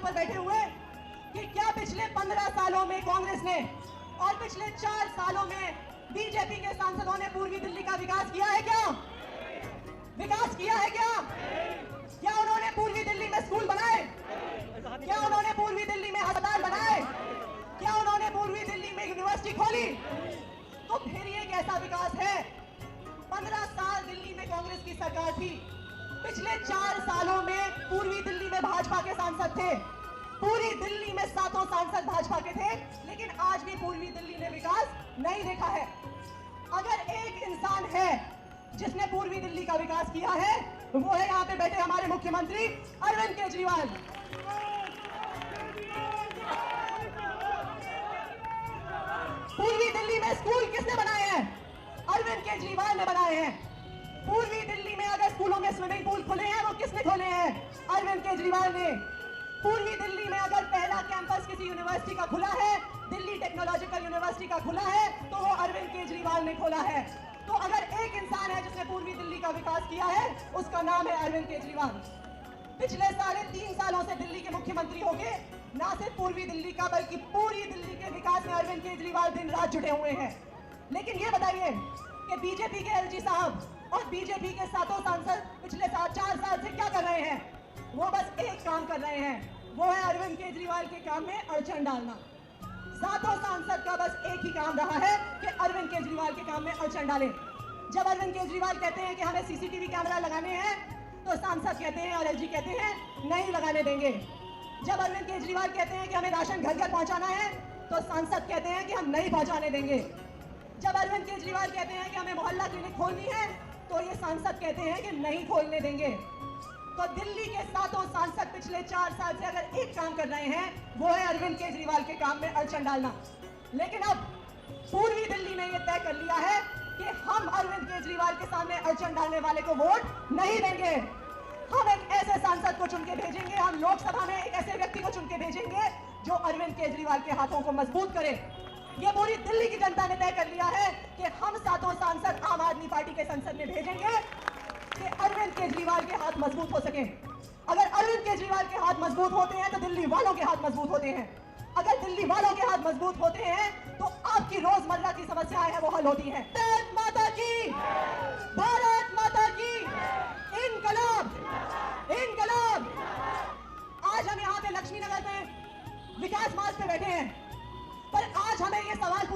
पर बैठे हुए कि क्या पिछले 15 सालों में कांग्रेस ने और पिछले 4 सालों में बीजेपी के सांसदों ने पूर्वी दिल्ली का विकास किया है क्या? विकास किया है क्या? क्या उन्होंने पूर्वी दिल्ली में स्कूल बनाए? क्या उन्होंने पूर्वी दिल्ली में अस्पताल बनाए? क्या उन्होंने पूर्वी दिल्ली में यूनिवर्सिटी खोली? तो फिर ये कैसा विकास है? 15 साल दिल्ली में कांग्रेस की सरकार थी। पिछले 4 सालों में पूर्वी दिल्ली में भाजपा के सांसद थे। पूरी दिल्ली में 7 सांसद भाजपा के थे, लेकिन आज भी पूर्वी दिल्ली ने विकास नहीं देखा है। अगर एक इंसान है जिसने पूर्वी दिल्ली का विकास किया है, वो है यहाँ पे बैठे हमारे मुख्यमंत्री अरविंद केजरीवाल। पूर्वी दिल्ली में स्कूल किसने बनाए हैं? अरविंद केजरीवाल ने बनाए हैं। पूर्वी दिल्ली में अगर स्कूलों में स्विमिंग पूल खुले हैं, वो किसने खोले हैं? अरविंद केजरीवाल ने। पूर्वी दिल्ली में अगर पहला कैंपस किसी यूनिवर्सिटी का खुला है, दिल्ली टेक्नोलॉजिकल यूनिवर्सिटी का खुला है, तो वो अरविंद केजरीवाल ने खोला है। तो अगर एक इंसान है जिसने पूर्वी दिल्ली का विकास किया है, उसका नाम है अरविंद केजरीवाल। पिछले 3.5 सालों से दिल्ली के मुख्यमंत्री होंगे, ना सिर्फ पूर्वी दिल्ली का बल्कि पूरी दिल्ली के विकास में अरविंद केजरीवाल दिन रात जुटे हुए हैं। लेकिन ये बताइए कि बीजेपी के एलजी साहब और बीजेपी के 7 सांसद पिछले 4 साल से क्या कर रहे हैं? वो बस एक काम कर रहे हैं, वो है अरविंद केजरीवाल के काम में अड़चन डालना। 7 सांसद का बस एक ही काम रहा है कि अरविंद केजरीवाल के काम में अड़चन डालें। जब अरविंद केजरीवाल कहते हैं कि हमें सीसीटीवी कैमरा लगाने हैं, तो सांसद कहते हैं और एलजी कहते हैं नहीं लगाने देंगे। जब अरविंद केजरीवाल कहते हैं कि हमें राशन घर घर पहुंचाना है, तो सांसद कहते हैं कि हम नहीं पहुंचाने देंगे। जब अरविंद केजरीवाल कहते हैं कि हमें मोहल्ला क्लिनिक खोलनी है, तो ये सांसद कहते हैं कि नहीं खोलने देंगे। तो दिल्ली के 7 सांसद पिछले 4 साल से अगर एक काम कर रहे हैं, वो है अरविंद केजरीवाल के काम में अड़चन डालना। लेकिन अब पूर्वी दिल्ली ने यह तय कर लिया है कि हम अरविंद केजरीवाल के सामने अड़चन डालने वाले को वोट नहीं देंगे। हम एक ऐसे सांसद को चुन के भेजेंगे, हम लोकसभा में एक ऐसे व्यक्ति को चुन के भेजेंगे जो अरविंद केजरीवाल के हाथों को मजबूत करे। ये पूरी दिल्ली की जनता ने तय कर लिया है कि हम 7 सांसद आम आदमी पार्टी के संसद में भेजेंगे कि अरविंद केजरीवाल के हाथ मजबूत हो सके। अगर अरविंद केजरीवाल के हाथ मजबूत होते हैं, तो दिल्ली वालों के हाथ मजबूत होते हैं। अगर दिल्ली वालों के हाथ मजबूत होते हैं, तो आपकी रोजमर्रा की समस्याएं हैं वो हल होती हैं। भारत माता की, भारत माता की, इनकलाब, इनकलाब। आज हम यहाँ पे लक्ष्मी नगर में विकास मार्ग पे बैठे हैं, पर आज हमें ये सवाल